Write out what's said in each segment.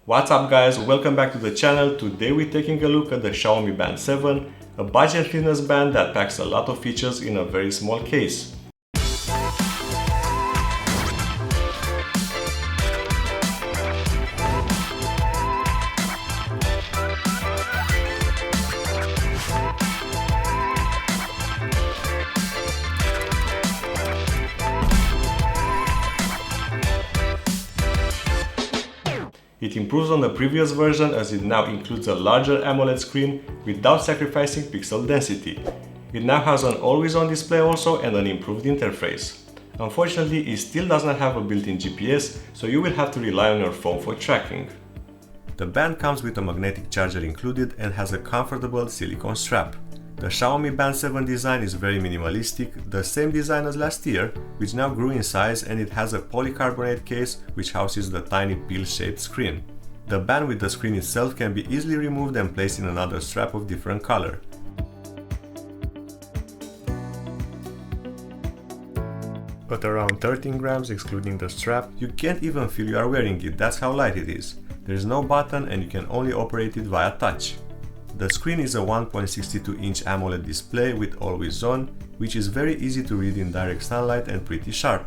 What's up guys, welcome back to the channel. Today we're taking a look at the Xiaomi Mi Band 7, a budget fitness band that packs a lot of features in a very small case. It improves on the previous version as it now includes a larger AMOLED screen without sacrificing pixel density. It now has an always-on display also and an improved interface. Unfortunately, it still does not have a built-in GPS, so you will have to rely on your phone for tracking. The band comes with a magnetic charger included and has a comfortable silicone strap. The Xiaomi Band 7 design is very minimalistic, the same design as last year, which now grew in size, and it has a polycarbonate case which houses the tiny pill-shaped screen. The band with the screen itself can be easily removed and placed in another strap of different color. At around 13 grams excluding the strap, you can't even feel you are wearing it, that's how light it is. There is no button and you can only operate it via touch. The screen is a 1.62-inch AMOLED display with always on, which is very easy to read in direct sunlight and pretty sharp.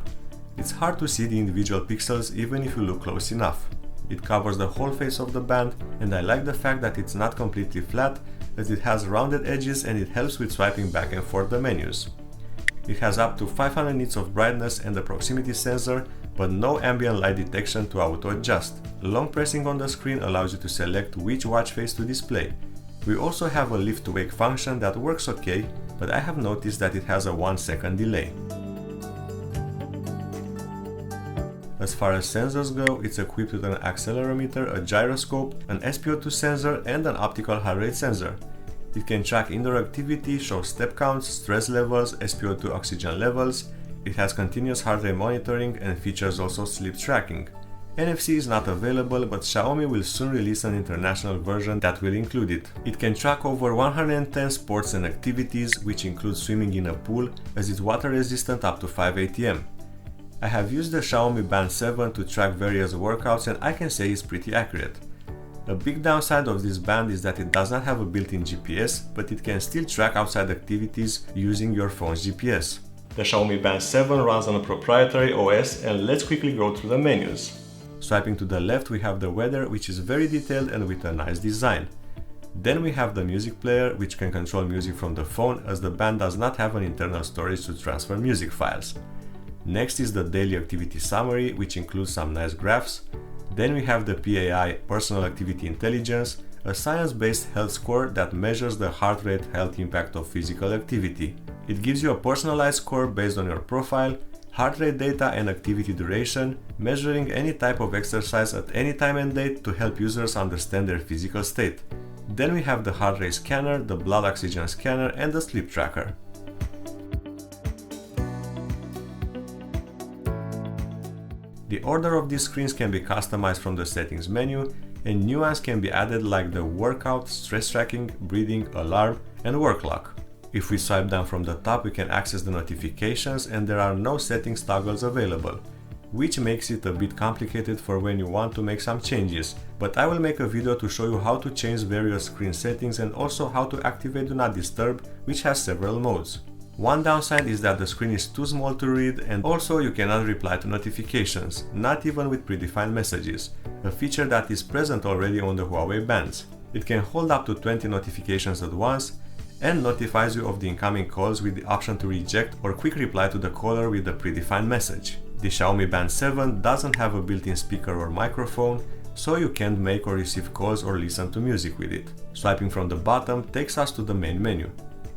It's hard to see the individual pixels even if you look close enough. It covers the whole face of the band, and I like the fact that it's not completely flat, as it has rounded edges and it helps with swiping back and forth the menus. It has up to 500 nits of brightness and a proximity sensor, but no ambient light detection to auto-adjust. Long pressing on the screen allows you to select which watch face to display. We also have a lift to wake function that works okay, but I have noticed that it has a 1-second delay. As far as sensors go, it's equipped with an accelerometer, a gyroscope, an SpO2 sensor and an optical heart rate sensor. It can track indoor activity, show step counts, stress levels, SpO2 oxygen levels. It has continuous heart rate monitoring and features also sleep tracking. NFC is not available, but Xiaomi will soon release an international version that will include it. It can track over 110 sports and activities, which include swimming in a pool, as it's water resistant up to 5 ATM. I have used the Xiaomi Band 7 to track various workouts and I can say it's pretty accurate. A big downside of this band is that it does not have a built-in GPS, but it can still track outside activities using your phone's GPS. The Xiaomi Band 7 runs on a proprietary OS, and let's quickly go through the menus. Swiping to the left, we have the weather, which is very detailed and with a nice design. Then we have the music player, which can control music from the phone, as the band does not have an internal storage to transfer music files. Next is the daily activity summary, which includes some nice graphs. Then we have the PAI, Personal Activity Intelligence, a science-based health score that measures the heart rate health impact of physical activity. It gives you a personalized score based on your profile, heart rate data and activity duration, measuring any type of exercise at any time and date to help users understand their physical state. Then we have the heart rate scanner, the blood oxygen scanner and the sleep tracker. The order of these screens can be customized from the settings menu, and nuance can be added like the workout, stress tracking, breathing, alarm and work lock. If we swipe down from the top, we can access the notifications and there are no settings toggles available, which makes it a bit complicated for when you want to make some changes, but I will make a video to show you how to change various screen settings and also how to activate Do Not Disturb, which has several modes. One downside is that the screen is too small to read, and also you cannot reply to notifications, not even with predefined messages, a feature that is present already on the Huawei bands. It can hold up to 20 notifications at once and notifies you of the incoming calls with the option to reject or quick reply to the caller with the predefined message. The Xiaomi Band 7 doesn't have a built-in speaker or microphone, so you can't make or receive calls or listen to music with it. Swiping from the bottom takes us to the main menu.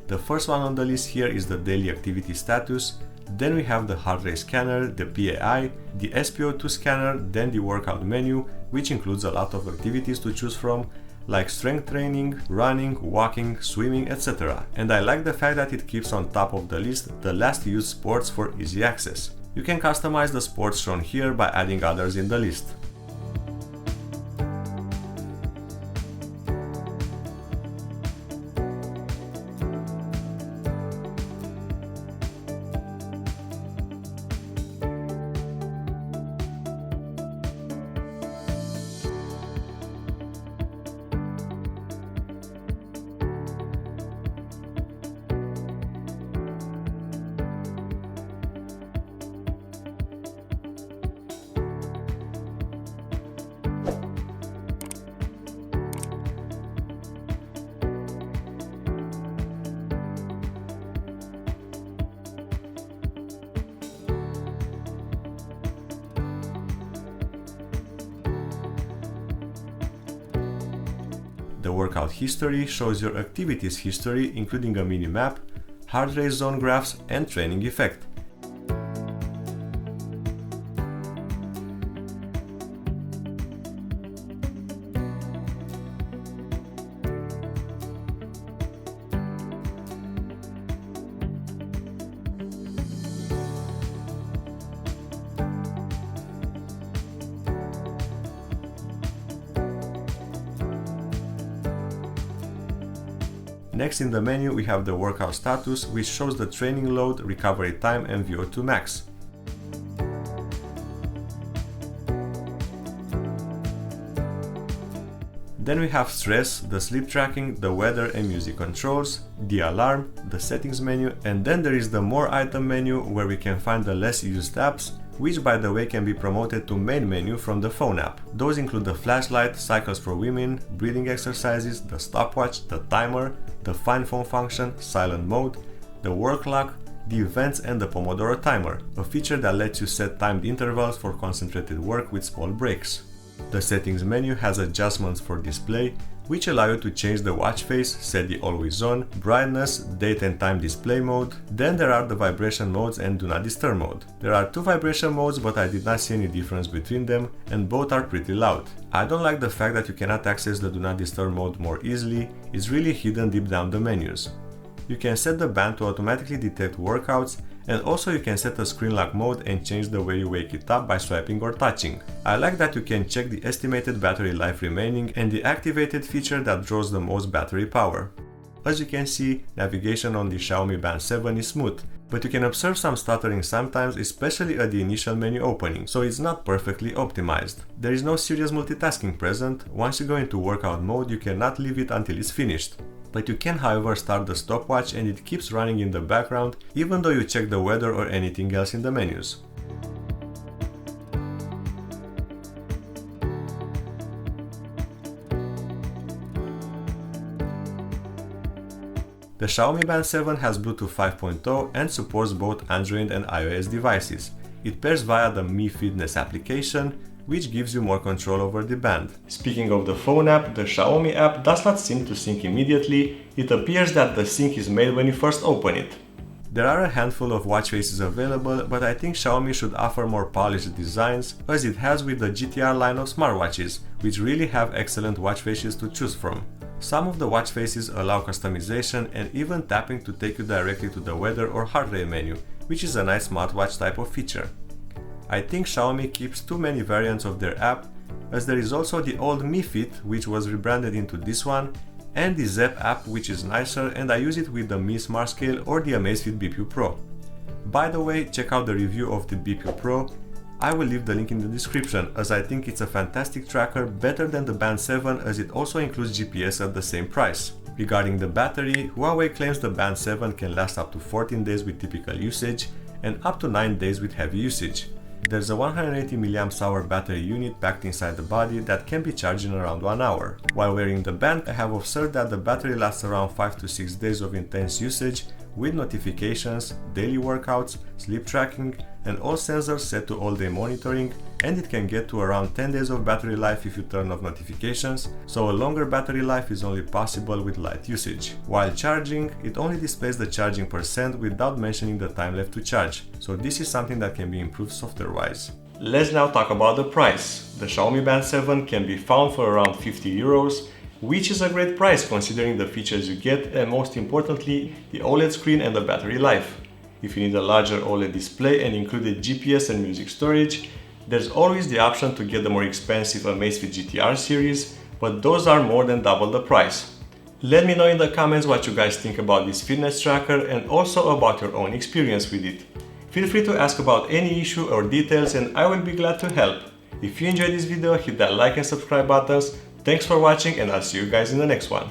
The first one on the list here is the daily activity status, then we have the heart rate scanner, the PAI, the SpO2 scanner, then the workout menu, which includes a lot of activities to choose from, like strength training, running, walking, swimming, etc. And I like the fact that it keeps on top of the list the last used sports for easy access. You can customize the sports shown here by adding others in the list. The workout history shows your activities history, including a mini map, heart rate zone graphs, and training effect. Next in the menu we have the workout status, which shows the training load, recovery time and VO2 max. Then we have stress, the sleep tracking, the weather and music controls, the alarm, the settings menu, and then there is the more item menu where we can find the less used apps, which by the way can be promoted to main menu from the phone app. Those include the flashlight, cycles for women, breathing exercises, the stopwatch, the timer, the find phone function, silent mode, the work clock, the events and the Pomodoro timer, a feature that lets you set timed intervals for concentrated work with small breaks. The settings menu has adjustments for display, which allow you to change the watch face, set the always on, brightness, date and time display mode. Then there are the vibration modes and do not disturb mode. There are two vibration modes, but I did not see any difference between them and both are pretty loud. I don't like the fact that you cannot access the do not disturb mode more easily, it's really hidden deep down the menus. You can set the band to automatically detect workouts, and also you can set a screen lock mode and change the way you wake it up by swiping or touching. I like that you can check the estimated battery life remaining and the activated feature that draws the most battery power. As you can see, navigation on the Xiaomi Mi Band 7 is smooth, but you can observe some stuttering sometimes, especially at the initial menu opening, so it's not perfectly optimized. There is no serious multitasking present. Once you go into workout mode, you cannot leave it until it's finished. But you can however start the stopwatch and it keeps running in the background even though you check the weather or anything else in the menus. The Xiaomi Band 7 has Bluetooth 5.0 and supports both Android and iOS devices. It pairs via the Mi Fitness application, which gives you more control over the band. Speaking of the phone app, the Xiaomi app does not seem to sync immediately. It appears that the sync is made when you first open it. There are a handful of watch faces available, but I think Xiaomi should offer more polished designs, as it has with the GTR line of smartwatches, which really have excellent watch faces to choose from. Some of the watch faces allow customization and even tapping to take you directly to the weather or heart rate menu, which is a nice smartwatch type of feature. I think Xiaomi keeps too many variants of their app, as there is also the old Mi Fit, which was rebranded into this one, and the Zepp app, which is nicer, and I use it with the Mi Smart Scale or the Amazfit BPU Pro. By the way, check out the review of the BPU Pro. I will leave the link in the description, as I think it's a fantastic tracker, better than the Band 7 as it also includes GPS at the same price. Regarding the battery, Huawei claims the Band 7 can last up to 14 days with typical usage and up to 9 days with heavy usage. There's a 180 mAh battery unit packed inside the body that can be charged in around 1 hour. While wearing the band, I have observed that the battery lasts around 5 to 6 days of intense usage with notifications, daily workouts, sleep tracking, and all sensors set to all-day monitoring, and it can get to around 10 days of battery life if you turn off notifications, so a longer battery life is only possible with light usage. While charging, it only displays the charging percent without mentioning the time left to charge, so this is something that can be improved software-wise. Let's now talk about the price. The Xiaomi Band 7 can be found for around 50 euros, which is a great price considering the features you get and most importantly, the OLED screen and the battery life. If you need a larger OLED display and included GPS and music storage, there's always the option to get the more expensive Amazfit GTR series, but those are more than double the price. Let me know in the comments what you guys think about this fitness tracker and also about your own experience with it. Feel free to ask about any issue or details and I will be glad to help. If you enjoyed this video, hit that like and subscribe buttons. Thanks for watching and I'll see you guys in the next one.